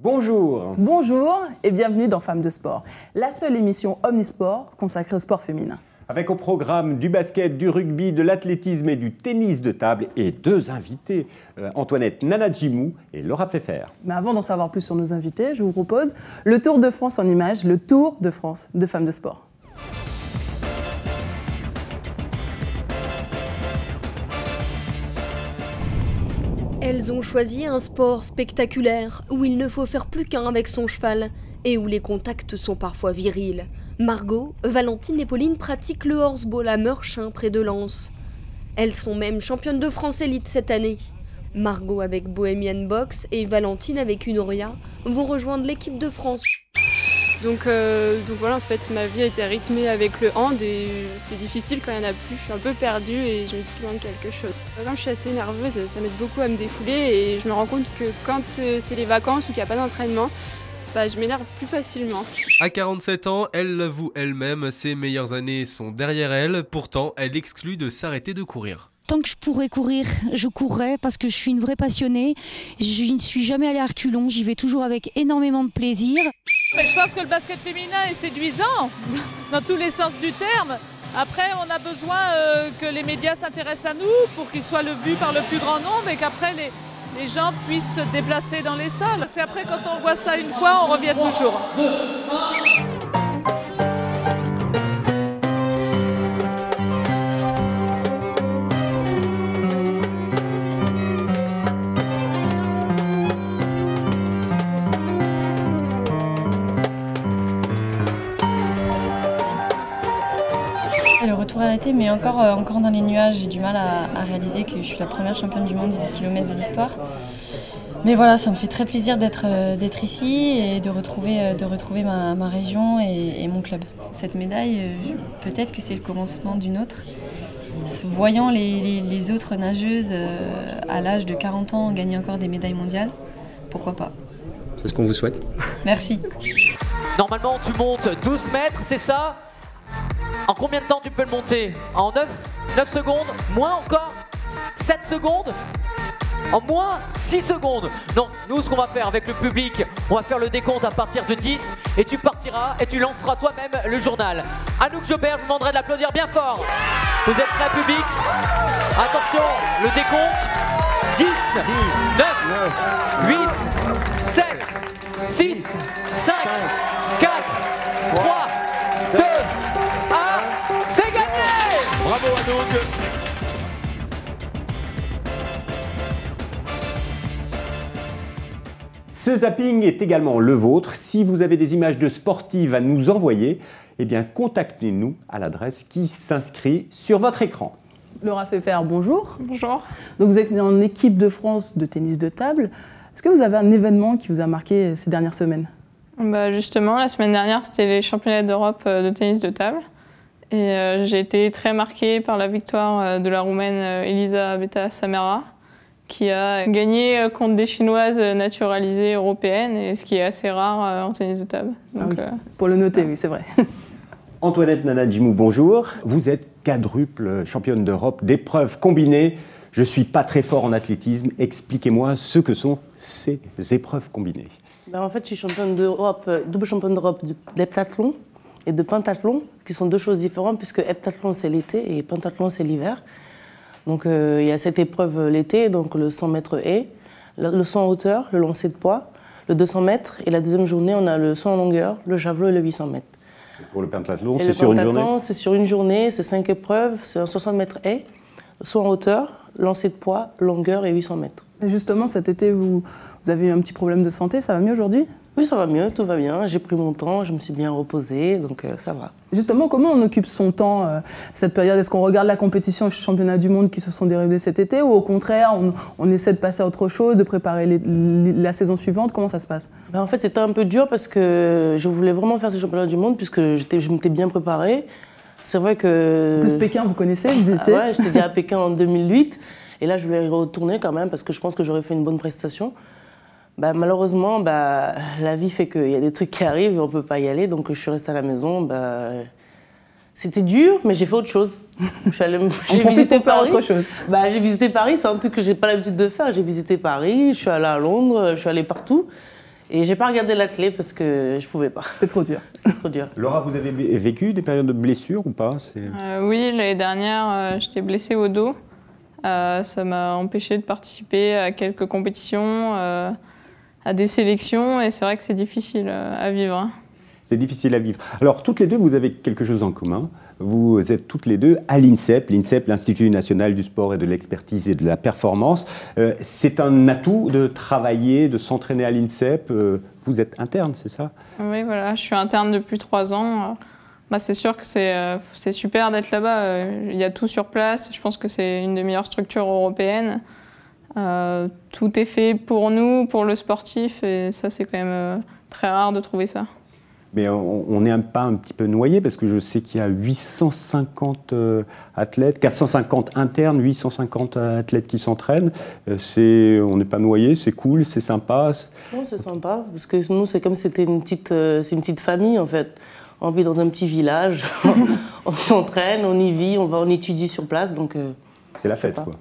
Bonjour. Bonjour et bienvenue dans Femmes de Sport, la seule émission omnisport consacrée au sport féminin. Avec au programme du basket, du rugby, de l'athlétisme et du tennis de table et deux invités, Antoinette Nanadjimou et Laura Pfeffer. Mais avant d'en savoir plus sur nos invités, je vous propose le Tour de France en images, le Tour de France de Femmes de Sport. Elles ont choisi un sport spectaculaire où il ne faut faire plus qu'un avec son cheval et où les contacts sont parfois virils. Margot, Valentine et Pauline pratiquent le horseball à Meurchin près de Lens. Elles sont même championnes de France élite cette année. Margot avec Bohemian Box et Valentine avec Unoria vont rejoindre l'équipe de France. Donc voilà, en fait, ma vie a été rythmée avec le hand et c'est difficile quand il n'y en a plus. Je suis un peu perdue et je me dis qu'il manque quelque chose. Comme je suis assez nerveuse, ça m'aide beaucoup à me défouler et je me rends compte que quand c'est les vacances ou qu'il n'y a pas d'entraînement, je m'énerve plus facilement. À 47 ans, elle l'avoue elle-même, ses meilleures années sont derrière elle. Pourtant, elle exclut de s'arrêter de courir. Tant que je pourrais courir, je courrais parce que je suis une vraie passionnée. Je ne suis jamais allée à reculons, j'y vais toujours avec énormément de plaisir. Je pense que le basket féminin est séduisant dans tous les sens du terme. Après, on a besoin que les médias s'intéressent à nous pour qu'ils soient vus par le plus grand nombre et qu'après les gens puissent se déplacer dans les salles. C'est après quand on voit ça une fois, on revient toujours. Le retour à l'été, mais encore dans les nuages, j'ai du mal à réaliser que je suis la première championne du monde du 10 km de l'histoire. Mais voilà, ça me fait très plaisir d'être ici et de retrouver ma région et mon club. Cette médaille, peut-être que c'est le commencement d'une autre. Voyant les autres nageuses à l'âge de 40 ans gagner encore des médailles mondiales, pourquoi pas? C'est ce qu'on vous souhaite. Merci. Normalement, tu montes 12 mètres, c'est ça? En combien de temps tu peux le monter? En 9 secondes? Moins encore? 7 secondes? En moins 6 secondes? Non, nous ce qu'on va faire avec le public, on va faire le décompte à partir de 10 et tu partiras et tu lanceras toi-même le journal. Anouk Jobert, je vous demanderai de l'applaudir bien fort. Vous êtes prêts public? Attention, le décompte. 10, 9, 8, 7, 6, 5, 4, 3, 2, c'est gagné! Bravo Anouk. Ce zapping est également le vôtre. Si vous avez des images de sportives à nous envoyer, eh bien contactez-nous à l'adresse qui s'inscrit sur votre écran. Laura Pfeffer, bonjour. Bonjour. Donc vous êtes en équipe de France de tennis de table. Est-ce que vous avez un événement qui vous a marqué ces dernières semaines? Justement, la semaine dernière, c'était les championnats d'Europe de tennis de table. Et j'ai été très marquée par la victoire de la Roumaine Elisabeta Samera, qui a gagné contre des Chinoises naturalisées européennes, et ce qui est assez rare en tennis de table. Donc, pour le noter, oui, c'est vrai. Antoinette Nanadjimou, bonjour. Vous êtes quadruple championne d'Europe d'épreuves combinées. Je ne suis pas très fort en athlétisme. Expliquez-moi ce que sont ces épreuves combinées. En fait, je suis championne d'Europe, double championne d'Europe d'heptathlon et de pentathlon, qui sont deux choses différentes, puisque heptathlon c'est l'été et pentathlon c'est l'hiver. Donc il y a cette épreuve l'été, donc le 100 mètres haies, le 100 en hauteur, le lancer de poids, le 200 mètres, et la deuxième journée on a le 100 en longueur, le javelot et le 800 mètres. Et pour le pentathlon, c'est sur une journée? C'est sur une journée, c'est 5 épreuves, c'est un 60 mètres haies, 100 en hauteur, lancer de poids, longueur et 800 mètres. Et justement, cet été, vous avez eu un petit problème de santé, ça va mieux aujourd'hui? Oui, ça va mieux, tout va bien. J'ai pris mon temps, je me suis bien reposée, donc ça va. Justement, comment on occupe son temps cette période? Est-ce qu'on regarde la compétition et les championnats du monde qui se sont déroulés cet été, ou au contraire, on essaie de passer à autre chose, de préparer la saison suivante? Comment ça se passe? En fait, c'était un peu dur parce que je voulais vraiment faire ces championnats du monde puisque je m'étais bien préparée. C'est vrai que... En plus, Pékin, vous connaissez, vous étiez... Ouais, j'étais déjà à Pékin en 2008. Et là, je voulais y retourner quand même parce que je pense que j'aurais fait une bonne prestation. Malheureusement, la vie fait qu'il y a des trucs qui arrivent et on ne peut pas y aller. Donc, je suis restée à la maison. C'était dur, mais j'ai fait autre chose. J'ai visité Paris. Autre chose. J'ai visité Paris, c'est un truc que j'ai pas l'habitude de faire. J'ai visité Paris, je suis allée à Londres, je suis allée partout. Et j'ai pas regardé l'athlé parce que je pouvais pas. C'était trop dur. C'était trop dur. Laura, vous avez vécu des périodes de blessures ou pas? Oui, l'année dernière, j'étais blessée au dos. Ça m'a empêché de participer à quelques compétitions, à des sélections, et c'est vrai que c'est difficile à vivre. Hein. C'est difficile à vivre. Alors, toutes les deux, vous avez quelque chose en commun. Vous êtes toutes les deux à l'INSEP, l'Institut national du sport et de l'expertise et de la performance. C'est un atout de travailler, de s'entraîner à l'INSEP. Vous êtes interne, c'est ça? Oui, voilà, je suis interne depuis 3 ans. C'est sûr que c'est super d'être là-bas. Il y a tout sur place. Je pense que c'est une des meilleures structures européennes. Tout est fait pour nous, pour le sportif, et ça, c'est quand même très rare de trouver ça. Mais on n'est pas un petit peu noyé, parce que je sais qu'il y a 850 athlètes, 450 internes, 850 athlètes qui s'entraînent. On n'est pas noyé, c'est cool, c'est sympa. Non, c'est sympa, parce que nous, c'est comme si c'était une petite famille, en fait. On vit dans un petit village, on s'entraîne, on y vit, on étudie sur place, donc... c'est la fête, quoi.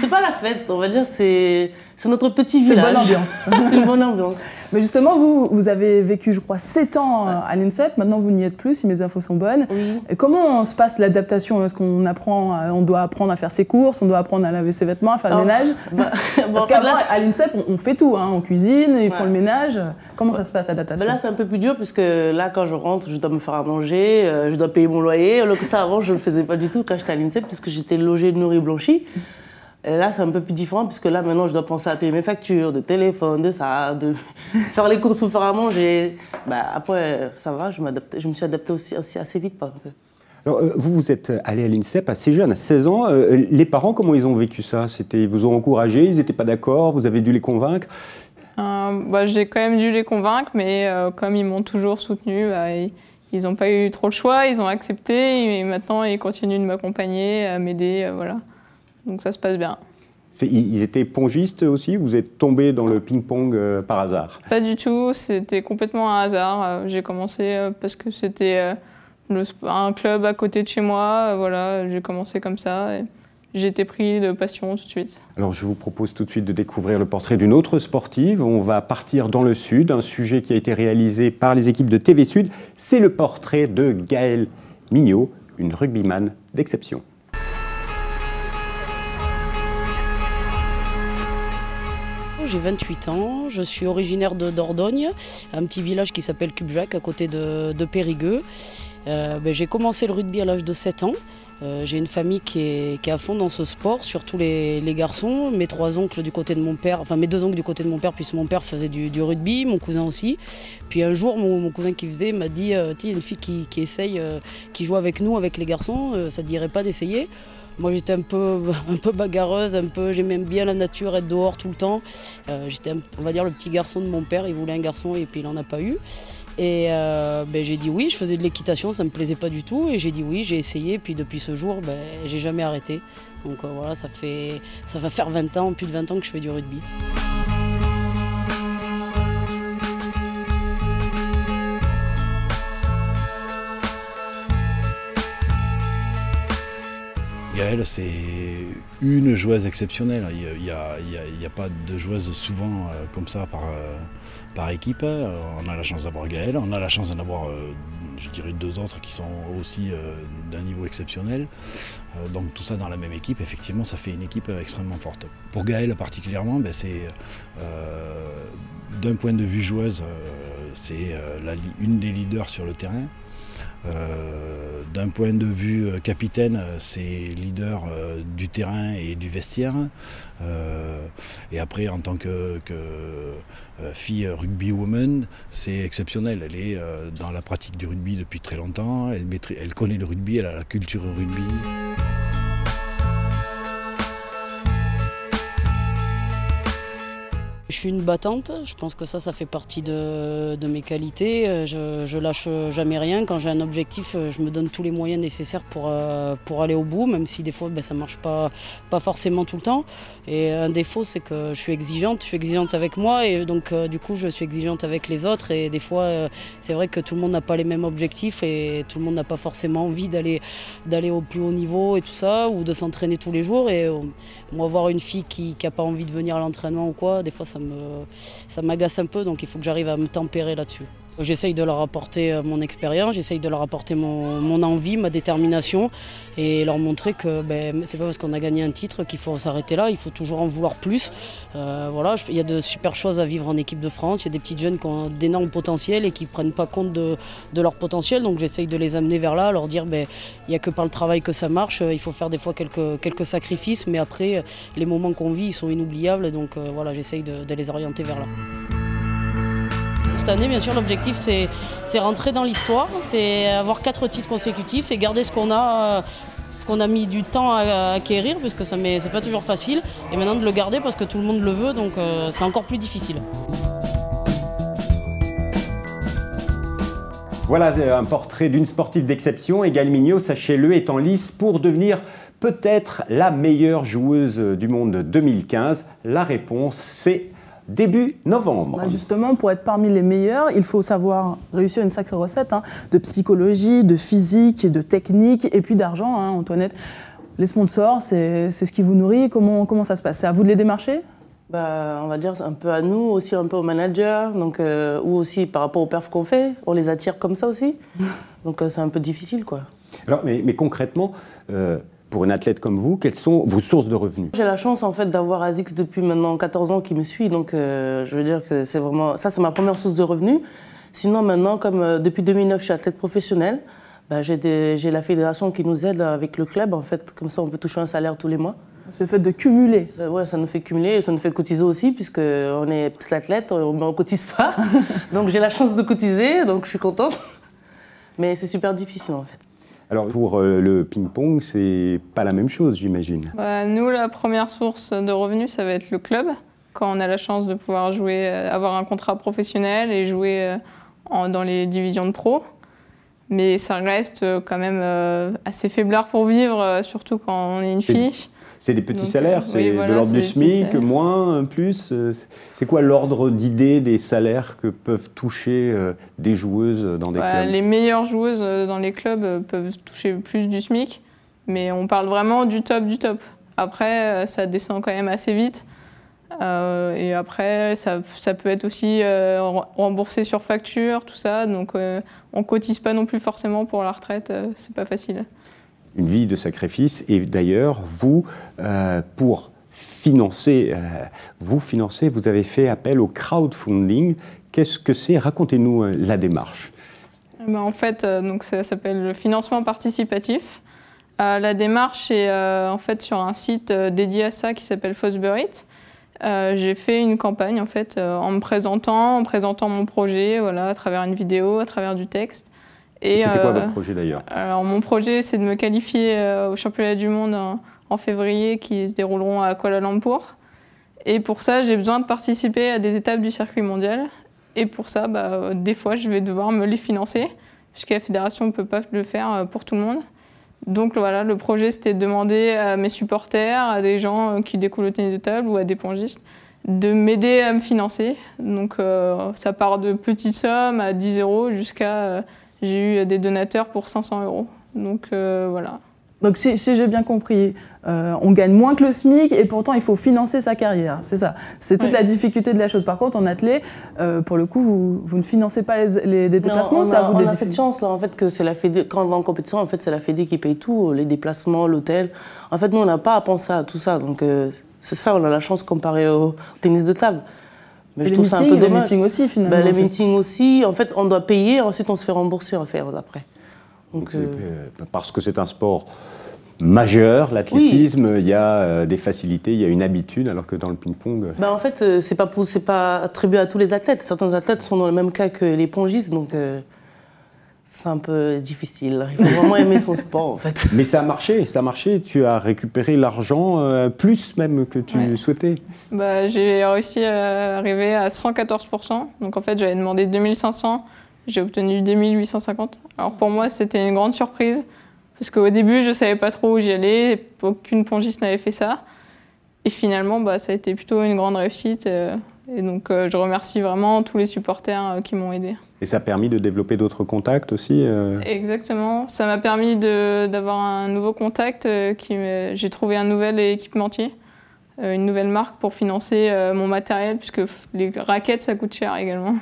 C'est pas la fête, on va dire, c'est notre petit village. C'est une bonne ambiance. C'est une bonne ambiance. Mais justement, vous avez vécu, je crois, 7 ans à l'INSEP. Maintenant, vous n'y êtes plus, si mes infos sont bonnes. Oui. Et comment se passe l'adaptation? Est-ce qu'on on doit apprendre à faire ses courses, on doit apprendre à laver ses vêtements, à faire le ménage? Parce qu'avant, à l'INSEP, on fait tout. Hein. On cuisine, ils font le ménage. Comment ça se passe, l'adaptation? Là, c'est un peu plus dur, parce que là, quand je rentre, je dois me faire à manger, je dois payer mon loyer. Alors que ça, avant, je ne le faisais pas du tout quand j'étais à l'INSEP, puisque j'étais logée, nourrie, blanchie. Et là, c'est un peu plus différent, puisque là, maintenant, je dois penser à payer mes factures, de téléphone, de ça, de faire les courses pour faire à manger. Après, ça va, je me suis adaptée aussi assez vite. Alors, vous êtes allé à l'INSEP assez jeune, à 16 ans. Les parents, comment ils ont vécu ça? Ils vous ont encouragé, ils n'étaient pas d'accord, vous avez dû les convaincre? J'ai quand même dû les convaincre, mais comme ils m'ont toujours soutenue, ils n'ont pas eu trop le choix, ils ont accepté, et maintenant, ils continuent de m'accompagner, à m'aider, voilà. Donc ça se passe bien. Ils étaient pongistes aussi? Vous êtes tombé dans le ping-pong par hasard? Pas du tout, c'était complètement un hasard. J'ai commencé parce que c'était un club à côté de chez moi. Voilà, j'ai commencé comme ça. J'ai été pris de passion tout de suite. Alors je vous propose tout de suite de découvrir le portrait d'une autre sportive. On va partir dans le Sud, un sujet qui a été réalisé par les équipes de TV Sud. C'est le portrait de Gaëlle Mignot, une rugbyman d'exception. J'ai 28 ans, je suis originaire de Dordogne, un petit village qui s'appelle Cubjac, à côté de Périgueux. J'ai commencé le rugby à l'âge de 7 ans. J'ai une famille qui est à fond dans ce sport, surtout les garçons. Mes 3 oncles du côté de mon père, enfin mes 2 oncles du côté de mon père, puisque mon père faisait du rugby, mon cousin aussi. Puis un jour, mon cousin qui faisait m'a dit, il y a une fille qui essaye, qui joue avec nous, avec les garçons, ça ne te dirait pas d'essayer? Moi j'étais un peu bagarreuse, j'aimais bien la nature, être dehors tout le temps. J'étais, on va dire, le petit garçon de mon père, il voulait un garçon et puis il n'en a pas eu. Et j'ai dit oui, je faisais de l'équitation, ça ne me plaisait pas du tout. Et j'ai dit oui, j'ai essayé, et puis depuis ce jour, j'ai jamais arrêté. Donc voilà, ça va faire 20 ans, plus de 20 ans que je fais du rugby. Gaëlle, c'est une joueuse exceptionnelle. Il n'y a pas de joueuse souvent comme ça par équipe. On a la chance d'avoir Gaëlle, on a la chance d'en avoir, je dirais, 2 autres qui sont aussi d'un niveau exceptionnel. Donc tout ça dans la même équipe, effectivement, ça fait une équipe extrêmement forte. Pour Gaëlle particulièrement, c'est d'un point de vue joueuse, c'est une des leaders sur le terrain. D'un point de vue capitaine, c'est leader du terrain et du vestiaire. Et après, en tant que fille rugby woman, c'est exceptionnel. Elle est dans la pratique du rugby depuis très longtemps. Elle connaît le rugby, elle a la culture rugby. Je suis une battante, je pense que ça fait partie de mes qualités. Je lâche jamais rien. Quand j'ai un objectif, je me donne tous les moyens nécessaires pour aller au bout, même si des fois ça ne marche pas forcément tout le temps. Et un défaut, c'est que je suis exigeante avec moi et donc du coup je suis exigeante avec les autres. Et des fois, c'est vrai que tout le monde n'a pas les mêmes objectifs et tout le monde n'a pas forcément envie d'aller au plus haut niveau et tout ça, ou de s'entraîner tous les jours. Et moi, voir une fille qui n'a pas envie de venir à l'entraînement ou quoi, des fois ça ça m'agace un peu, donc il faut que j'arrive à me tempérer là-dessus. J'essaye de leur apporter mon expérience, j'essaye de leur apporter mon envie, ma détermination et leur montrer que c'est pas parce qu'on a gagné un titre qu'il faut s'arrêter là, il faut toujours en vouloir plus. Voilà, il y a de super choses à vivre en équipe de France, il y a des petites jeunes qui ont d'énormes potentiels et qui ne prennent pas compte de leur potentiel, donc j'essaye de les amener vers là, leur dire il n'y a que par le travail que ça marche, il faut faire des fois quelques sacrifices, mais après les moments qu'on vit ils sont inoubliables, donc voilà, j'essaye de les orienter vers là. Cette année, bien sûr, l'objectif, c'est rentrer dans l'histoire, c'est avoir 4 titres consécutifs, c'est garder ce qu'on a mis du temps à acquérir, parce que c'est pas toujours facile, et maintenant de le garder parce que tout le monde le veut, donc c'est encore plus difficile. Voilà un portrait d'une sportive d'exception. Egalle Mignot, sachez-le, est en lice pour devenir peut-être la meilleure joueuse du monde 2015. La réponse, c'est début novembre. Justement, pour être parmi les meilleurs, il faut savoir réussir une sacrée recette de psychologie, de physique, de technique et puis d'argent, Antoinette. Les sponsors, c'est ce qui vous nourrit. Comment ça se passe? C'est à vous de les démarcher? On va dire un peu à nous, aussi un peu aux managers, donc, ou aussi par rapport aux perfs qu'on fait. On les attire comme ça aussi. Donc c'est un peu difficile, quoi. Alors, mais concrètement, pour une athlète comme vous, quelles sont vos sources de revenus? J'ai la chance en fait d'avoir Azix depuis maintenant 14 ans qui me suit, donc je veux dire que c'est vraiment ça, c'est ma première source de revenus. Sinon maintenant, comme depuis 2009 je suis athlète professionnel, j'ai la fédération qui nous aide avec le club en fait, comme ça on peut toucher un salaire tous les mois. C'est le fait de cumuler. Ouais, ça nous fait cumuler et ça nous fait cotiser aussi puisque on est petit athlète, on cotise pas. Donc j'ai la chance de cotiser, donc je suis contente. Mais c'est super difficile en fait. Alors pour le ping-pong, c'est pas la même chose, j'imagine. Nous, la première source de revenus, ça va être le club. Quand on a la chance de pouvoir jouer, avoir un contrat professionnel et jouer dans les divisions de pro. Mais ça reste quand même assez faiblard pour vivre, surtout quand on est une fille. C'est des petits salaires, c'est de l'ordre du SMIC, moins, plus. C'est quoi l'ordre d'idée des salaires que peuvent toucher des joueuses dans des clubs? Les meilleures joueuses dans les clubs peuvent toucher plus du SMIC, mais on parle vraiment du top du top. Après, ça descend quand même assez vite. Et après, ça peut être aussi remboursé sur facture, tout ça. Donc, on cotise pas non plus forcément pour la retraite, c'est pas facile. Une vie de sacrifice. Et d'ailleurs, vous, pour financer, vous avez fait appel au crowdfunding. Qu'est-ce que c'est? Racontez-nous la démarche. En fait, donc ça s'appelle le financement participatif. La démarche est en fait sur un site dédié à ça qui s'appelle Fosbury. J'ai fait une campagne en fait en me présentant, mon projet, voilà, à travers une vidéo, à travers du texte. C'était quoi votre projet d'ailleurs? Alors mon projet, c'est de me qualifier aux championnats du monde en février qui se dérouleront à Kuala Lumpur. Et pour ça, j'ai besoin de participer à des étapes du circuit mondial. Et pour ça, des fois, je vais devoir me les financer, puisque la fédération ne peut pas le faire pour tout le monde. Donc voilà, le projet, c'était de demander à mes supporters, à des gens qui découvrent le tennis de table ou à des pongistes, de m'aider à me financer. Donc ça part de petites sommes à 10 € jusqu'à... j'ai eu des donateurs pour 500 €. Donc voilà. Donc si j'ai bien compris, on gagne moins que le SMIC et pourtant il faut financer sa carrière, c'est ça. C'est toute la difficulté de la chose. Par contre, en athlète, pour le coup, vous ne financez pas les déplacements. On a cette chance là, en fait, que c'est la Fédé. Quand on va en compétition, en fait, c'est la Fédé qui paye tout, les déplacements, l'hôtel. En fait, nous, on n'a pas à penser à tout ça. Donc c'est ça, on a la chance comparé au tennis de table. Mais je trouve ça un peu dommage. Les meetings aussi, finalement. Les meetings aussi. En fait, on doit payer, ensuite on se fait rembourser en fait après. Donc parce que c'est un sport majeur, l'athlétisme, il y a des facilités, il y a une habitude, alors que dans le ping-pong... En fait, c'est pas attribué à tous les athlètes. Certains athlètes sont dans le même cas que les pongistes, donc c'est un peu difficile. Il faut vraiment aimer son sport, en fait. Mais ça a marché. Tu as récupéré l'argent, plus même que tu souhaitais. J'ai réussi à arriver à 114%. Donc en fait, j'avais demandé 2500, j'ai obtenu 2850. Alors pour moi, c'était une grande surprise. Parce qu'au début, je ne savais pas trop où j'y allais, aucune pongiste n'avait fait ça. Et finalement, ça a été plutôt une grande réussite. Et donc, je remercie vraiment tous les supporters qui m'ont aidé. Et ça a permis de développer d'autres contacts aussi Exactement. Ça m'a permis d'avoir un nouveau contact. J'ai trouvé un nouvel équipementier une nouvelle marque pour financer mon matériel, puisque les raquettes, ça coûte cher également.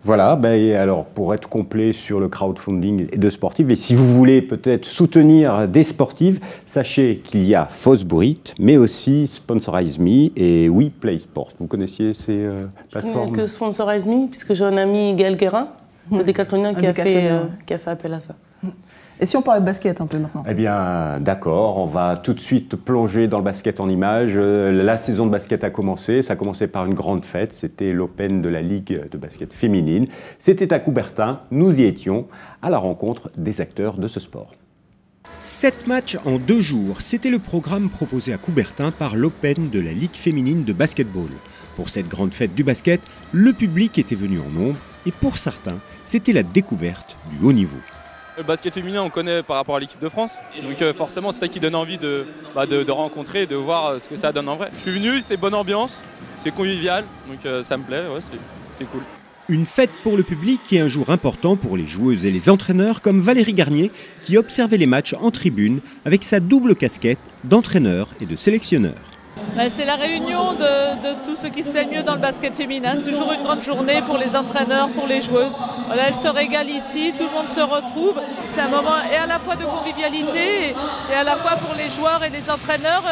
Voilà, et alors pour être complet sur le crowdfunding de sportifs, et si vous voulez peut-être soutenir des sportives, sachez qu'il y a Fosbury, mais aussi Sponsorize Me et WePlaySport. Vous connaissiez ces plateformes? Je connais que Sponsorize Me, puisque j'ai un ami, Gaël Guérin, le décathlonien, qui a fait appel à ça. Et si on parlait de basket un peu maintenant? Eh bien, d'accord, on va tout de suite plonger dans le basket en images. La saison de basket a commencé, ça a commencé par une grande fête, c'était l'Open de la Ligue de basket féminine. C'était à Coubertin, nous y étions, à la rencontre des acteurs de ce sport. 7 matchs en 2 jours, c'était le programme proposé à Coubertin par l'Open de la Ligue féminine de basketball. Pour cette grande fête du basket, le public était venu en nombre et pour certains, c'était la découverte du haut niveau. Le basket féminin, on connaît par rapport à l'équipe de France, donc forcément c'est ça qui donne envie de rencontrer, de voir ce que ça donne en vrai. Je suis venu, c'est bonne ambiance, c'est convivial, donc ça me plaît, ouais, c'est cool. Une fête pour le public et un jour important pour les joueuses et les entraîneurs comme Valérie Garnier qui observait les matchs en tribune avec sa double casquette d'entraîneur et de sélectionneur. C'est la réunion de tout ce qui se fait mieux dans le basket féminin. C'est toujours une grande journée pour les entraîneurs, pour les joueuses. Voilà, elles se régalent ici, tout le monde se retrouve. C'est un moment et à la fois de convivialité et à la fois pour les joueurs et les entraîneurs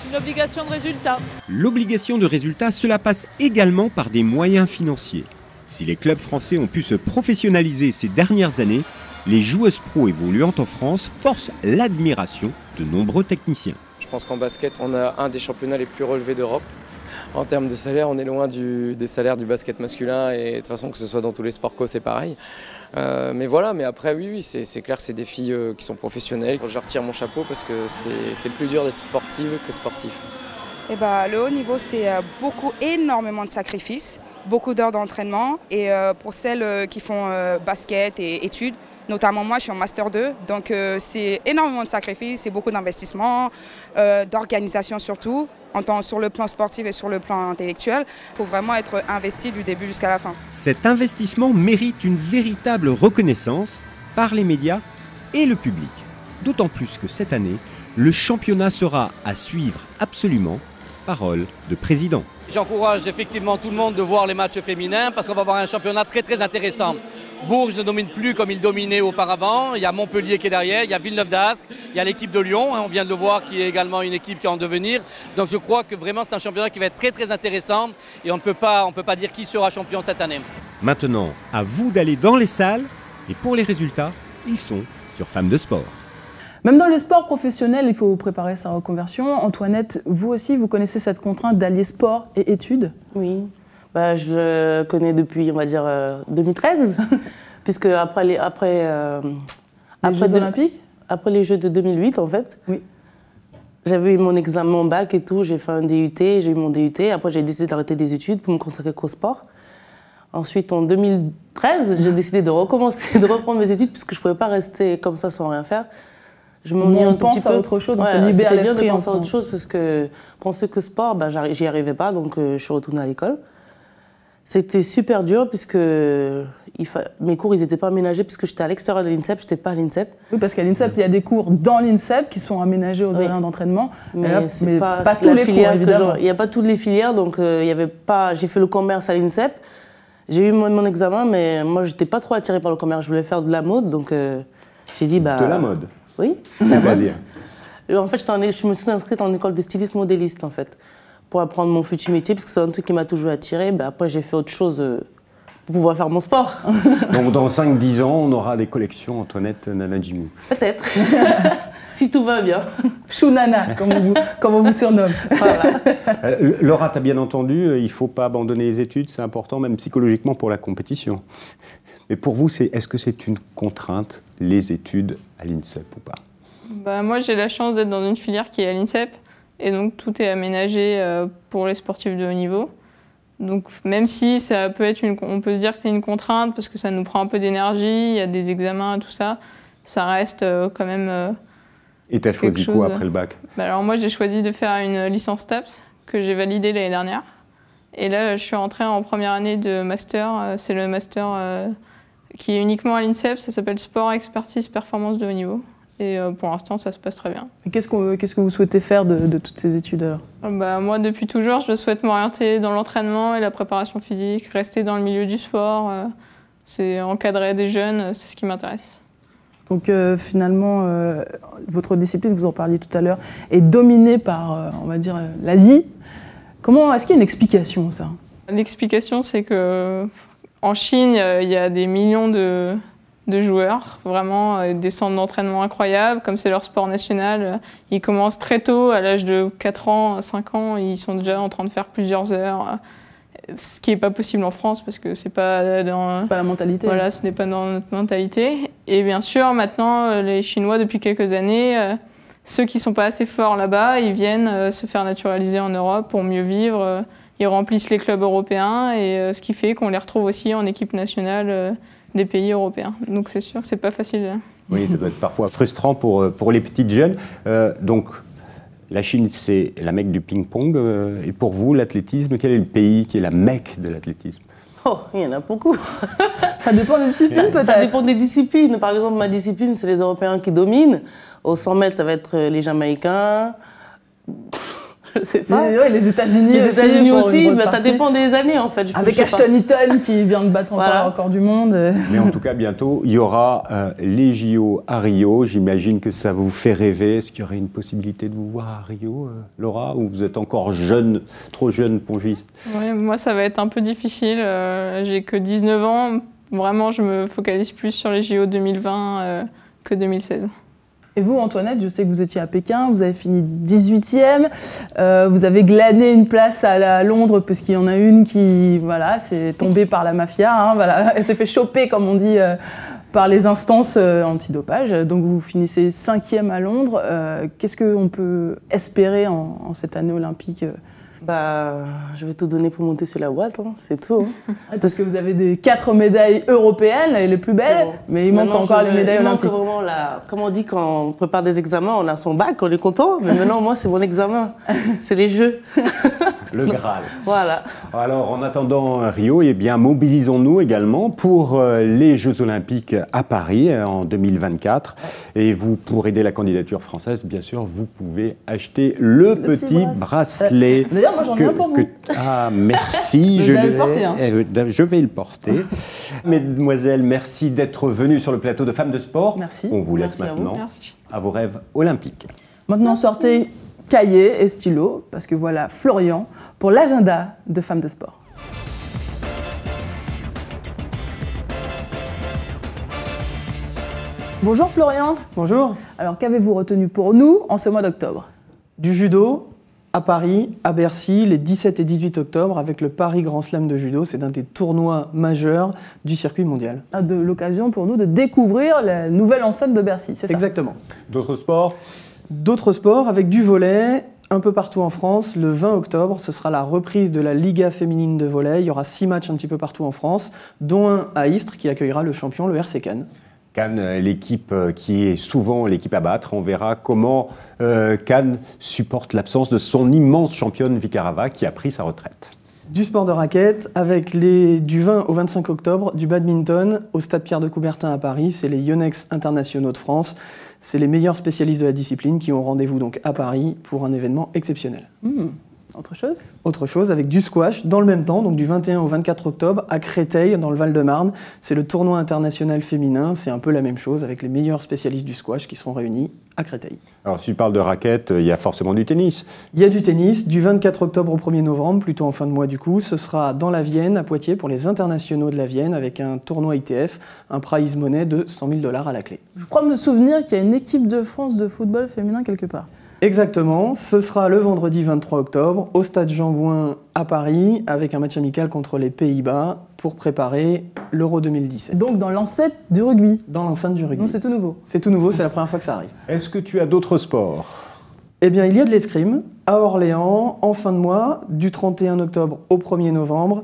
une obligation de résultat. L'obligation de résultat, cela passe également par des moyens financiers. Si les clubs français ont pu se professionnaliser ces dernières années, les joueuses pro évoluant en France forcent l'admiration de nombreux techniciens. Je pense qu'en basket, on a un des championnats les plus relevés d'Europe. En termes de salaire, on est loin des salaires du basket masculin et de toute façon que ce soit dans tous les sports co, c'est pareil. Mais voilà, mais après oui, c'est clair que c'est des filles qui sont professionnelles. Je retire mon chapeau parce que c'est plus dur d'être sportive que sportif. Et le haut niveau, c'est énormément de sacrifices, beaucoup d'heures d'entraînement et pour celles qui font basket et études, notamment moi, je suis en Master 2, donc c'est énormément de sacrifices, c'est beaucoup d'investissement, d'organisation surtout, sur le plan sportif et sur le plan intellectuel. Il faut vraiment être investi du début jusqu'à la fin. Cet investissement mérite une véritable reconnaissance par les médias et le public. D'autant plus que cette année, le championnat sera à suivre absolument. Parole de président. J'encourage effectivement tout le monde de voir les matchs féminins parce qu'on va avoir un championnat très intéressant. Bourges ne domine plus comme il dominait auparavant. Il y a Montpellier qui est derrière, il y a Villeneuve d'Ascq, il y a l'équipe de Lyon, on vient de le voir, qui est également une équipe qui est en devenir. Donc je crois que vraiment c'est un championnat qui va être très intéressant et on ne peut pas dire qui sera champion cette année. Maintenant, à vous d'aller dans les salles et pour les résultats, ils sont sur Femmes de Sport. Même dans les sports professionnels, il faut préparer sa reconversion. Antoinette, vous aussi, vous connaissez cette contrainte d'allier sport et études? Oui, je le connais depuis, on va dire, 2013, puisque après les Jeux Olympiques, après les Jeux de 2008, en fait. Oui. J'avais eu mon examen, mon bac et tout, j'ai fait un DUT, j'ai eu mon DUT. Après, j'ai décidé d'arrêter des études pour me consacrer qu'au sport. Ensuite, en 2013, j'ai décidé de reprendre mes études, puisque je ne pouvais pas rester comme ça sans rien faire. Je m'ennuie un petit peu. À autre chose, on se libère l'esprit. C'était bien de penser à autre chose parce que penser que sport, j'y arrivais pas, donc je suis retournée à l'école. C'était super dur puisque mes cours ils n'étaient pas aménagés puisque j'étais à l'extérieur de l'INSEP, je n'étais pas à l'INSEP. Oui, parce qu'à l'INSEP, il y a des cours dans l'INSEP qui sont aménagés aux horaires d'entraînement. Mais c'est pas tous les cours, évidemment. Il n'y a pas toutes les filières, donc il y avait pas. J'ai fait le commerce à l'INSEP. J'ai eu mon examen, mais moi, j'étais pas trop attirée par le commerce. Je voulais faire de la mode, donc j'ai dit. De la mode? Oui. C'est-à-dire? En fait, je me suis inscrite en école de styliste modéliste, en fait, pour apprendre mon futur métier, parce que c'est un truc qui m'a toujours attirée. Après, j'ai fait autre chose pour pouvoir faire mon sport. Donc, dans 5-10 ans, on aura des collections Antoinette Nanadjimou. Peut-être. Si tout va bien. Chounana, comme on vous surnomme. Voilà. Laura, tu as bien entendu, il ne faut pas abandonner les études, c'est important, même psychologiquement pour la compétition. Mais pour vous, est-ce que c'est une contrainte, les études à l'INSEP ou pas? Moi, j'ai la chance d'être dans une filière qui est à l'INSEP, et donc tout est aménagé pour les sportifs de haut niveau. Donc même si ça peut être on peut se dire que c'est une contrainte parce que ça nous prend un peu d'énergie, il y a des examens, tout ça, ça reste quand même Et tu as choisi quoi après le bac? Alors moi, j'ai choisi de faire une licence TAPS que j'ai validée l'année dernière. Et là, je suis rentrée en première année de master. C'est le master qui est uniquement à l'INSEP, ça s'appelle Sport, Expertise, Performance de haut niveau. Et pour l'instant, ça se passe très bien. Qu'est-ce que vous souhaitez faire de toutes ces études alors? Moi, depuis toujours, je souhaite m'orienter dans l'entraînement et la préparation physique, rester dans le milieu du sport, c'est encadrer des jeunes, c'est ce qui m'intéresse. Donc finalement, votre discipline, vous en parliez tout à l'heure, est dominée par, on va dire, l'Asie. Est-ce qu'il y a une explication à ça? L'explication, c'est qu'en Chine, il y a des millions de joueurs, vraiment des centres d'entraînement incroyables, comme c'est leur sport national. Ils commencent très tôt, à l'âge de 4 ans, 5 ans, ils sont déjà en train de faire plusieurs heures, ce qui n'est pas possible en France parce que c'est pas dans... C'est pas la mentalité. Voilà, ce n'est pas dans notre mentalité. Et bien sûr, maintenant, les Chinois, depuis quelques années, ceux qui ne sont pas assez forts là-bas, ils viennent se faire naturaliser en Europe pour mieux vivre. Ils remplissent les clubs européens et ce qui fait qu'on les retrouve aussi en équipe nationale des pays européens. Donc c'est sûr que c'est pas facile. Oui, ça doit être parfois frustrant pour les petites jeunes. Donc la Chine, c'est la mecque du ping-pong. Et pour vous, l'athlétisme, quel est le pays qui est la mecque de l'athlétisme? Oh, il y en a beaucoup. Ça dépend des disciplines peut-être. Ça dépend des disciplines. Par exemple, ma discipline, c'est les Européens qui dominent. Au 100 mètres, ça va être les Jamaïcains. Je sais pas. Les États-Unis aussi. Les États-Unis aussi, ça dépend des années en fait. Avec Ashton Eaton qui vient de battre encore le record du monde. Mais en tout cas, bientôt, il y aura les JO à Rio. J'imagine que ça vous fait rêver. Est-ce qu'il y aurait une possibilité de vous voir à Rio, Laura, ou vous êtes encore jeune, trop jeune pongiste? Ouais, moi, ça va être un peu difficile. J'ai que 19 ans. Vraiment, je me focalise plus sur les JO 2020 que 2016. Et vous, Antoinette, je sais que vous étiez à Pékin, vous avez fini 18e, vous avez glané une place à Londres parce qu'il y en a une qui, voilà, s'est tombée par la mafia, hein, voilà, elle s'est fait choper, comme on dit, par les instances antidopage. Donc vous finissez 5e à Londres. Qu'est-ce qu'on peut espérer en cette année olympique? Je vais tout donner pour monter sur la boîte, hein, c'est tout. Hein. Parce que vous avez 4 médailles européennes, les plus belles, bon. Mais il manque encore les médailles olympiques. Il manque vraiment comme on dit quand on prépare des examens, on a son bac, on est content, mais maintenant moi c'est mon examen, c'est les Jeux. Le Graal. Voilà. Alors en attendant Rio, eh bien mobilisons-nous également pour les Jeux Olympiques à Paris en 2024. Et vous, pour aider la candidature française, bien sûr, vous pouvez acheter le petit bracelet. D'ailleurs, moi j'en ai un pour vous. Ah, merci. Vous allez le porter. Hein. Je vais le porter. Mesdemoiselles, merci d'être venues sur le plateau de Femmes de Sport. Merci. On vous laisse maintenant à vos rêves olympiques. Maintenant, sortez cahier et stylo, parce que voilà Florian pour l'agenda de Femmes de Sport. Bonjour Florian. Bonjour. Alors qu'avez-vous retenu pour nous en ce mois d'octobre? Du judo à Paris, à Bercy, les 17 et 18 octobre, avec le Paris Grand Slam de judo. C'est un des tournois majeurs du circuit mondial. De l'occasion pour nous de découvrir la nouvelle enceinte de Bercy, c'est ça? Exactement. D'autres sports? D'autres sports avec du volley, un peu partout en France. Le 20 octobre, ce sera la reprise de la Liga féminine de volley. Il y aura 6 matchs un petit peu partout en France, dont un à Istres qui accueillera le champion, le RC Cannes. Cannes, l'équipe qui est souvent l'équipe à battre. On verra comment Cannes supporte l'absence de son immense championne Vikarava qui a pris sa retraite. Du sport de raquette avec du 20 au 25 octobre, du badminton au stade Pierre de Coubertin à Paris. C'est les Yonex internationaux de France. C'est les meilleurs spécialistes de la discipline qui ont rendez-vous donc à Paris pour un événement exceptionnel. Autre chose? Autre chose, avec du squash dans le même temps, donc du 21 au 24 octobre à Créteil, dans le Val-de-Marne. C'est le tournoi international féminin, c'est un peu la même chose avec les meilleurs spécialistes du squash qui seront réunis à Créteil. Alors si tu parles de raquettes, il y a forcément du tennis. Il y a du tennis, du 24 octobre au 1er novembre, plutôt en fin de mois du coup. Ce sera dans la Vienne, à Poitiers, pour les internationaux de la Vienne, avec un tournoi ITF, un prize money de 100 000 $ à la clé. Je crois me souvenir qu'il y a une équipe de France de football féminin quelque part. Exactement, ce sera le vendredi 23 octobre au stade Jean-Bouin à Paris avec un match amical contre les Pays-Bas pour préparer l'Euro 2017. Donc dans l'enceinte du rugby? Dans l'enceinte du rugby. Non, c'est tout nouveau? C'est tout nouveau, c'est la première fois que ça arrive. Est-ce que tu as d'autres sports? Eh bien, il y a de l'escrime à Orléans en fin de mois, du 31 octobre au 1er novembre.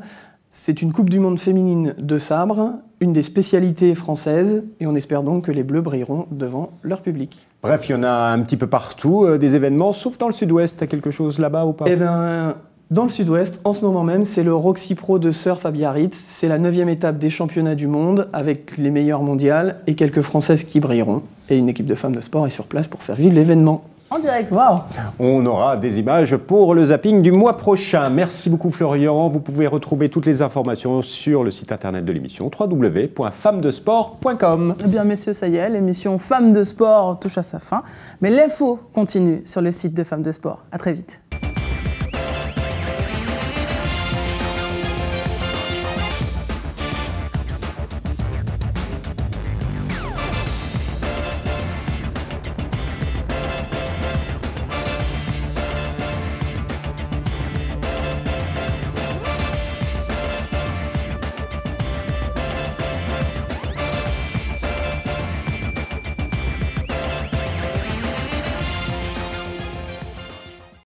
C'est une Coupe du Monde féminine de sabre, une des spécialités françaises, et on espère donc que les Bleus brilleront devant leur public. Bref, il y en a un petit peu partout, des événements, sauf dans le sud-ouest. Tu as quelque chose là-bas ou pas? Eh bien, Dans le sud-ouest, en ce moment même, c'est le Roxy Pro de surf à Biarritz. C'est la 9e étape des championnats du monde avec les meilleures mondiales et quelques Françaises qui brilleront. Et une équipe de femmes de sport est sur place pour faire vivre l'événement. En direct, waouh! On aura des images pour le zapping du mois prochain. Merci beaucoup Florian. Vous pouvez retrouver toutes les informations sur le site internet de l'émission www.femmedesport.com. Eh bien messieurs, ça y est, l'émission Femmes de Sport touche à sa fin. Mais l'info continue sur le site de Femmes de Sport. À très vite.